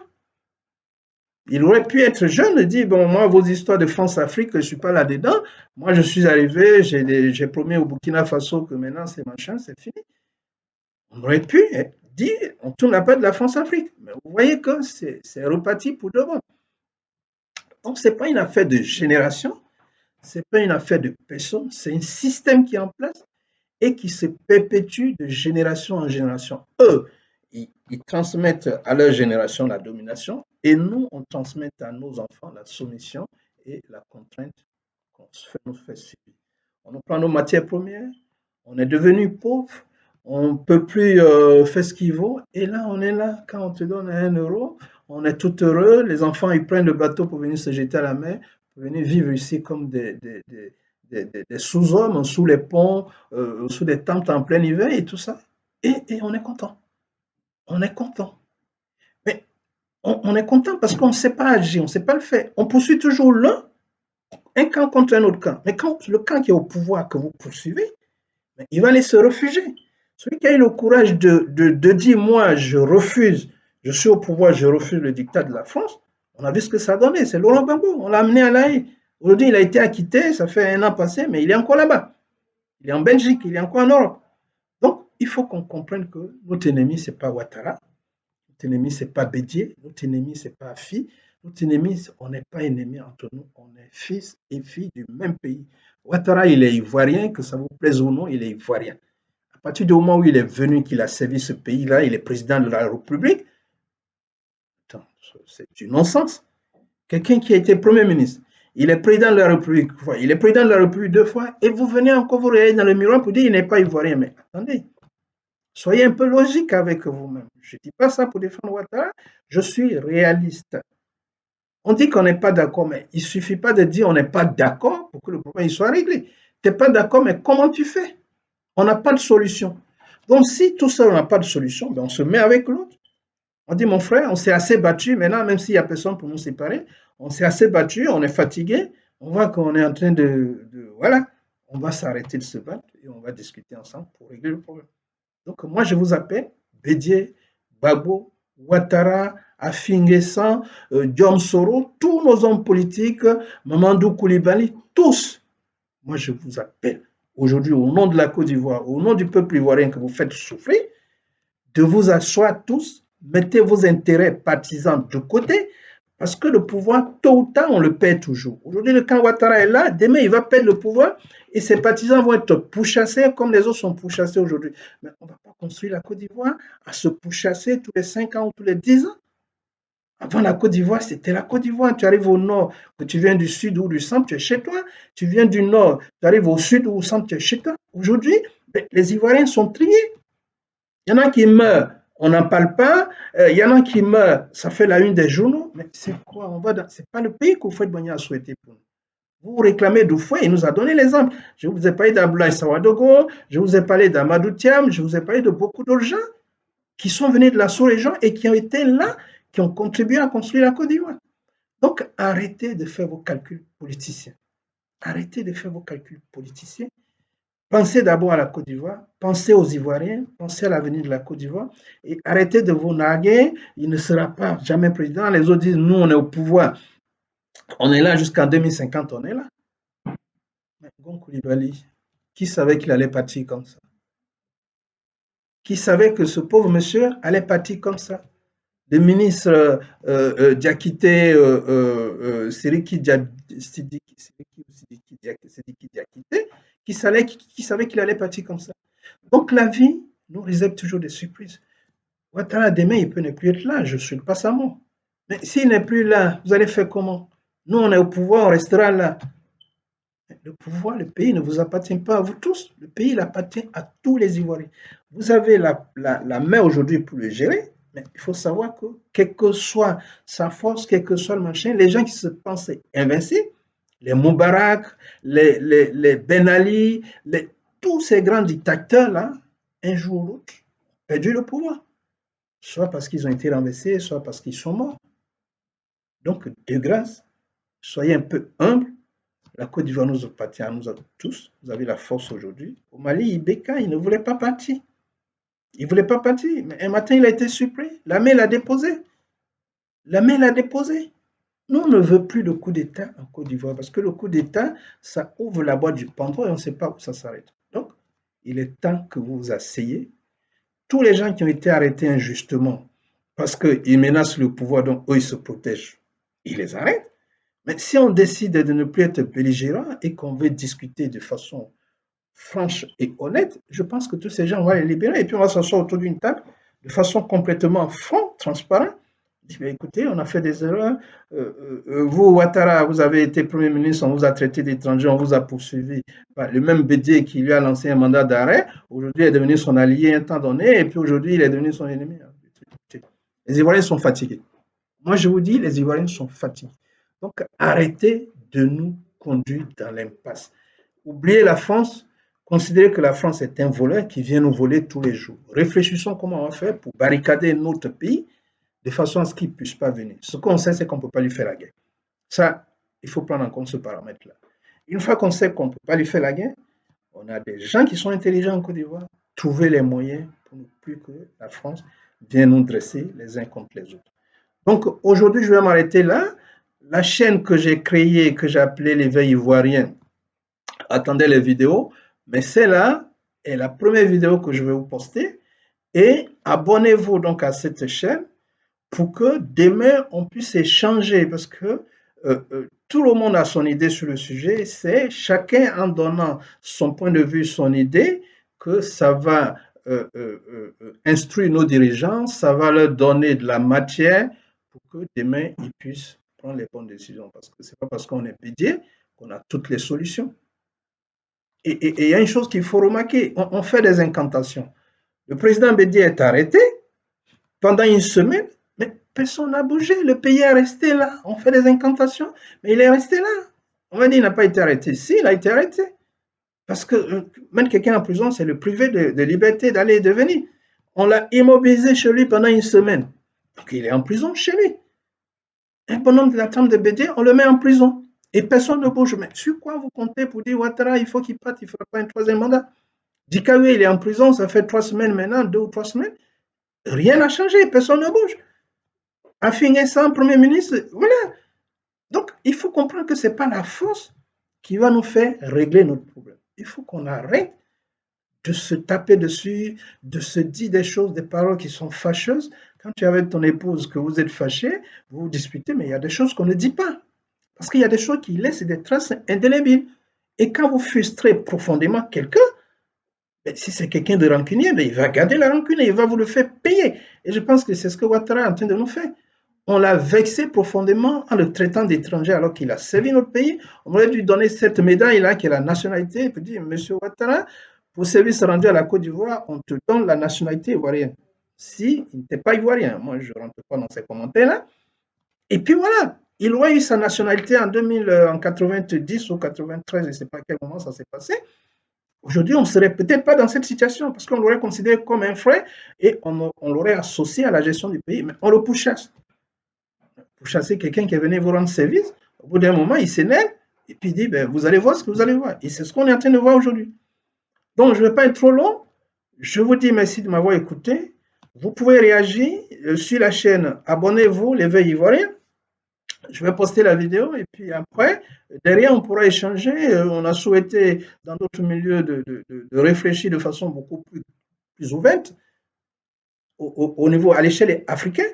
Il aurait pu être jeune et dire, bon, moi, vos histoires de France-Afrique, je ne suis pas là-dedans. Moi, je suis arrivé, j'ai promis au Burkina Faso que maintenant, c'est machin, c'est fini. On aurait pu dire, on tourne la page de la France-Afrique. Mais vous voyez que c'est reparti pour de bon. Donc, ce n'est pas une affaire de génération, ce n'est pas une affaire de personne, c'est un système qui est en place et qui se perpétue de génération en génération. Eux, ils transmettent à leur génération la domination et nous, on transmet à nos enfants la soumission et la contrainte qu'on nous fait subir. On nous prend nos matières premières, on est devenu pauvre, on ne peut plus faire ce qu'il vaut et là, on est là, quand on te donne 1 euro, on est tout heureux, les enfants, ils prennent le bateau pour venir se jeter à la mer, pour venir vivre ici comme des sous-hommes, sous les ponts, sous des tentes en plein hiver et tout ça. Et on est content. On est content. Mais on est content parce qu'on ne sait pas agir, on ne sait pas le faire. On poursuit toujours l'un, un camp contre un autre camp. Mais quand le camp qui est au pouvoir que vous poursuivez, il va aller se réfugier. Celui qui a eu le courage de dire, moi, je refuse, je suis au pouvoir, je refuse le dictat de la France, on a vu ce que ça a donné. C'est Laurent Gbagbo, on l'a amené à La Haye. Aujourd'hui, il a été acquitté, ça fait 1 an passé, mais il est encore là-bas. Il est en Belgique, il est encore en Europe. Donc, il faut qu'on comprenne que notre ennemi, ce n'est pas Ouattara, notre ennemi, ce n'est pas Bédier, notre ennemi, ce n'est pas Afi, notre ennemi, on n'est pas ennemis entre nous, on est fils et filles du même pays. Ouattara, il est ivoirien, que ça vous plaise ou non, il est ivoirien. À partir du moment où il est venu, qu'il a servi ce pays-là, il est président de la République, c'est du non-sens. Quelqu'un qui a été Premier ministre, il est président de la République, il est président de la République 2 fois, et vous venez encore vous regarder dans le miroir pour dire qu'il n'est pas ivoirien. Mais attendez, soyez un peu logique avec vous-même. Je ne dis pas ça pour défendre Ouattara, je suis réaliste. On dit qu'on n'est pas d'accord, mais il ne suffit pas de dire on n'est pas d'accord pour que le problème soit réglé. Tu n'es pas d'accord, mais comment tu fais? On n'a pas de solution. Donc, si tout ça, on n'a pas de solution, ben on se met avec l'autre. On dit, mon frère, on s'est assez battu. Maintenant, même s'il n'y a personne pour nous séparer, on s'est assez battu, on est fatigué. On voit qu'on est en train voilà, on va s'arrêter de se battre et on va discuter ensemble pour régler le problème. Donc, moi, je vous appelle Bédier, Babo, Ouattara, Afinguessan, Diom Soro, tous nos hommes politiques, Mamadou Koulibaly, tous. Moi, je vous appelle aujourd'hui au nom de la Côte d'Ivoire, au nom du peuple ivoirien que vous faites souffrir, de vous asseoir tous, mettez vos intérêts partisans de côté, parce que le pouvoir, tôt ou tard, on le perd toujours. Aujourd'hui, le camp Ouattara est là, demain, il va perdre le pouvoir, et ses partisans vont être pourchassés comme les autres sont pourchassés aujourd'hui. Mais on ne va pas construire la Côte d'Ivoire à se pourchasser tous les 5 ans ou tous les 10 ans. Avant la Côte d'Ivoire, c'était la Côte d'Ivoire. Tu arrives au nord, que tu viens du sud ou du centre, tu es chez toi. Tu viens du nord, tu arrives au sud ou au centre, tu es chez toi. Aujourd'hui, les Ivoiriens sont triés. Il y en a qui meurent, on n'en parle pas. Il y en a qui meurent, ça fait la une des journaux. Mais c'est quoi? C'est pas le pays qu'Houphouët-Boigny a souhaité pour nous. Vous réclamez d'Houphouët, il nous a donné l'exemple. Je vous ai parlé d'Abdoulaye Sawadogo, je vous ai parlé d'Amadou Thiam, je vous ai parlé de beaucoup d'autres gens qui sont venus de la sous-région et qui ont été là, qui ont contribué à construire la Côte d'Ivoire. Donc, arrêtez de faire vos calculs politiciens. Arrêtez de faire vos calculs politiciens. Pensez d'abord à la Côte d'Ivoire, pensez aux Ivoiriens, pensez à l'avenir de la Côte d'Ivoire et arrêtez de vous narguer. Il ne sera pas jamais président. Les autres disent, nous, on est au pouvoir. On est là jusqu'en 2050, on est là. Mais Gon Koulibaly, qui savait qu'il allait partir comme ça? Qui savait que ce pauvre monsieur allait partir comme ça? Le ministre Diakité, Sidiki Diakité, qui savait qu'il allait partir comme ça. Donc la vie nous réserve toujours des surprises. Ouattara, demain, il peut ne plus être là, je ne suis pas sa mort. Mais s'il n'est plus là, vous allez faire comment? Nous, on est au pouvoir, on restera là. Le pouvoir, le pays ne vous appartient pas à vous tous. Le pays, il appartient à tous les Ivoiriens. Vous avez la main aujourd'hui pour le gérer, mais il faut savoir que, quelle que soit sa force, quel que soit le machin, les gens qui se pensaient invincibles, les Moubarak, les Ben Ali, tous ces grands dictateurs-là, un jour ou l'autre, ont perdu le pouvoir. Soit parce qu'ils ont été renversés, soit parce qu'ils sont morts. Donc, de grâce, soyez un peu humbles. La Côte d'Ivoire nous appartient à nous tous. Vous avez la force aujourd'hui. Au Mali, Ibeka, il ne voulait pas partir. Il ne voulait pas partir. Mais un matin, il a été surpris. La main l'a déposé. La main l'a déposé. Nous, on ne veut plus de coup d'État en Côte d'Ivoire parce que le coup d'État, ça ouvre la boîte du Pandore et on ne sait pas où ça s'arrête. Donc, il est temps que vous vous asseyez. Tous les gens qui ont été arrêtés injustement parce qu'ils menacent le pouvoir, donc eux, ils se protègent, ils les arrêtent. Mais si on décide de ne plus être belligérant et qu'on veut discuter de façon franche et honnête, je pense que tous ces gens, on va les libérer et puis on va s'asseoir autour d'une table de façon complètement franche, transparente. Écoutez, on a fait des erreurs. Vous, Ouattara, vous avez été Premier ministre, on vous a traité d'étranger, on vous a poursuivi. Le même Bédié qui lui a lancé un mandat d'arrêt, aujourd'hui est devenu son allié un temps donné, et puis aujourd'hui il est devenu son ennemi. Les Ivoiriens sont fatigués. Moi, je vous dis, les Ivoiriens sont fatigués. Donc, arrêtez de nous conduire dans l'impasse. Oubliez la France, considérez que la France est un voleur qui vient nous voler tous les jours. Réfléchissons comment on va faire pour barricader notre pays de façon à ce qu'il ne puisse pas venir. Ce qu'on sait, c'est qu'on ne peut pas lui faire la guerre. Ça, il faut prendre en compte ce paramètre-là. Une fois qu'on sait qu'on ne peut pas lui faire la guerre, on a des gens qui sont intelligents en Côte d'Ivoire, trouver les moyens pour ne plus que la France vienne nous dresser les uns contre les autres. Donc aujourd'hui, je vais m'arrêter là. La chaîne que j'ai créée, que j'ai appelée l'éveil ivoirien, attendez les vidéos, mais celle-là est la première vidéo que je vais vous poster. Et abonnez-vous donc à cette chaîne pour que demain on puisse échanger parce que tout le monde a son idée sur le sujet. C'est chacun en donnant son point de vue, son idée, que ça va instruire nos dirigeants, ça va leur donner de la matière pour que demain ils puissent prendre les bonnes décisions. Parce que c'est pas parce qu'on est bédié qu'on a toutes les solutions. Et il y a une chose qu'il faut remarquer, on fait des incantations. Le président Bédié est arrêté pendant une semaine, mais personne n'a bougé. Le pays est resté là. On fait des incantations, mais il est resté là. On va dire qu'il n'a pas été arrêté. Si, il a été arrêté. Parce que mettre quelqu'un en prison, c'est le priver de liberté d'aller et de venir. On l'a immobilisé chez lui pendant une semaine. Donc il est en prison chez lui. Un bonhomme de la trempe de Bédié, on le met en prison. Et personne ne bouge. Mais sur quoi vous comptez pour dire Ouattara, il faut qu'il parte, il ne fera pas un troisième mandat? Dikawe, il est en prison, ça fait 3 semaines maintenant, 2 ou 3 semaines. Rien n'a changé, personne ne bouge. Afin sans Premier ministre, voilà. Donc, il faut comprendre que ce n'est pas la force qui va nous faire régler notre problème. Il faut qu'on arrête de se taper dessus, de se dire des choses, des paroles qui sont fâcheuses. Quand tu es avec ton épouse, que vous êtes fâché, vous vous disputez, mais il y a des choses qu'on ne dit pas. Parce qu'il y a des choses qui laissent des traces indélébiles. Et quand vous frustrez profondément quelqu'un, si c'est quelqu'un de rancunier, il va garder la rancune et il va vous le faire payer. Et je pense que c'est ce que Ouattara est en train de nous faire. On l'a vexé profondément en le traitant d'étranger alors qu'il a servi notre pays. On aurait dû donner cette médaille-là qui est la nationalité et puis dire, Monsieur Ouattara, pour service rendu à la Côte d'Ivoire, on te donne la nationalité ivoirienne. Si il n'était pas ivoirien, moi je ne rentre pas dans ces commentaires-là. Et puis voilà, il aurait eu sa nationalité en 90 ou 93, je ne sais pas à quel moment ça s'est passé. Aujourd'hui, on ne serait peut-être pas dans cette situation parce qu'on l'aurait considéré comme un frère et on l'aurait associé à la gestion du pays, mais on le pourchasse. Pour chasser quelqu'un qui est venu vous rendre service, au bout d'un moment, il s'énerve et puis il dit vous allez voir ce que vous allez voir. Et c'est ce qu'on est en train de voir aujourd'hui. Donc, je ne vais pas être trop long. Je vous dis merci de m'avoir écouté. Vous pouvez réagir sur la chaîne. Abonnez-vous, l'éveil ivoirien. Je vais poster la vidéo et puis après, derrière, on pourra échanger. On a souhaité, dans d'autres milieux, de réfléchir de façon beaucoup plus ouverte au niveau, à l'échelle africaine,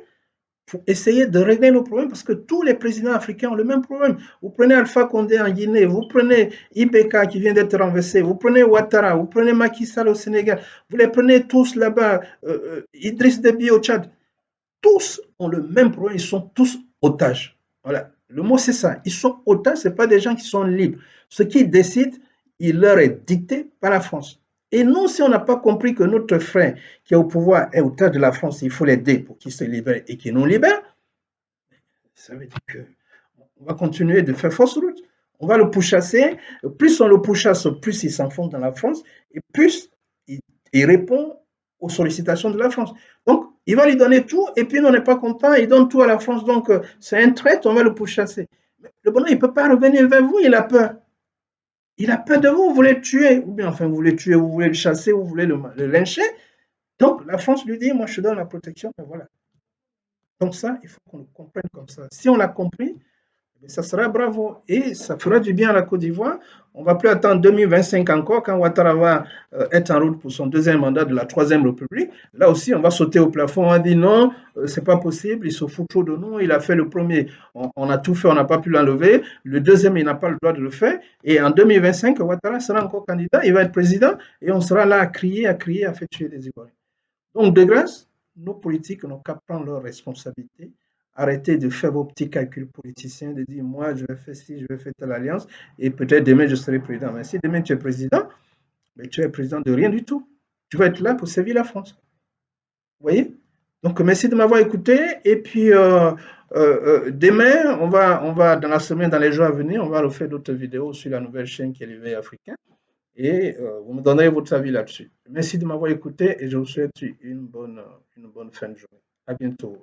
pour essayer de régler nos problèmes parce que tous les présidents africains ont le même problème. Vous prenez Alpha Condé en Guinée, vous prenez Ibeka qui vient d'être renversé, vous prenez Ouattara, vous prenez Macky Sall au Sénégal, vous les prenez tous là-bas, Idriss Déby au Tchad. Tous ont le même problème, ils sont tous otages. Voilà, le mot c'est ça. Ils sont otages, ce pas des gens qui sont libres. Ce qu'ils décident, il leur est dicté par la France. Et nous, si on n'a pas compris que notre frère qui est au pouvoir est otage de la France, il faut l'aider pour qu'il se libère et qu'il nous libère, ça veut dire qu'on va continuer de faire fausse route. On va le pourchasser. Plus on le pourchasse, plus il s'enfonce dans la France et plus il répond aux sollicitations de la France. Donc, il va lui donner tout et puis nous, on n'est pas content, il donne tout à la France. Donc, c'est un traître, on va le pourchasser. Mais le bonhomme, il ne peut pas revenir vers vous, il a peur. Il a peur de vous, vous voulez le tuer. Ou bien, enfin, vous voulez le tuer, vous voulez le chasser, vous voulez le lyncher. Donc, la France lui dit, moi, je te donne la protection, mais voilà. Donc ça, il faut qu'on le comprenne comme ça. Si on l'a compris, ça sera bravo et ça fera du bien à la Côte d'Ivoire. On ne va plus attendre 2025 encore quand Ouattara va être en route pour son deuxième mandat de la Troisième République. Là aussi, on va sauter au plafond. On va dire non, c'est pas possible, il se fout trop de nous. Il a fait le premier, on a tout fait, on n'a pas pu l'enlever. Le deuxième, il n'a pas le droit de le faire. Et en 2025, Ouattara sera encore candidat, il va être président et on sera là à crier, à faire tuer des Ivoiriens. Donc, de grâce, nos politiques n'ont qu'à prendre leurs responsabilités, arrêter de faire vos petits calculs politiciens, de dire moi je vais faire ci, je vais faire telle alliance, et peut-être demain je serai président. Mais si demain tu es président, mais tu es président de rien du tout. Tu vas être là pour servir la France. Vous voyez? Donc merci de m'avoir écouté. Et puis demain, dans la semaine, dans les jours à venir, on va refaire d'autres vidéos sur la nouvelle chaîne qui est l'éveil africain et vous me donnerez votre avis là-dessus. Merci de m'avoir écouté et je vous souhaite une bonne fin de journée. À bientôt.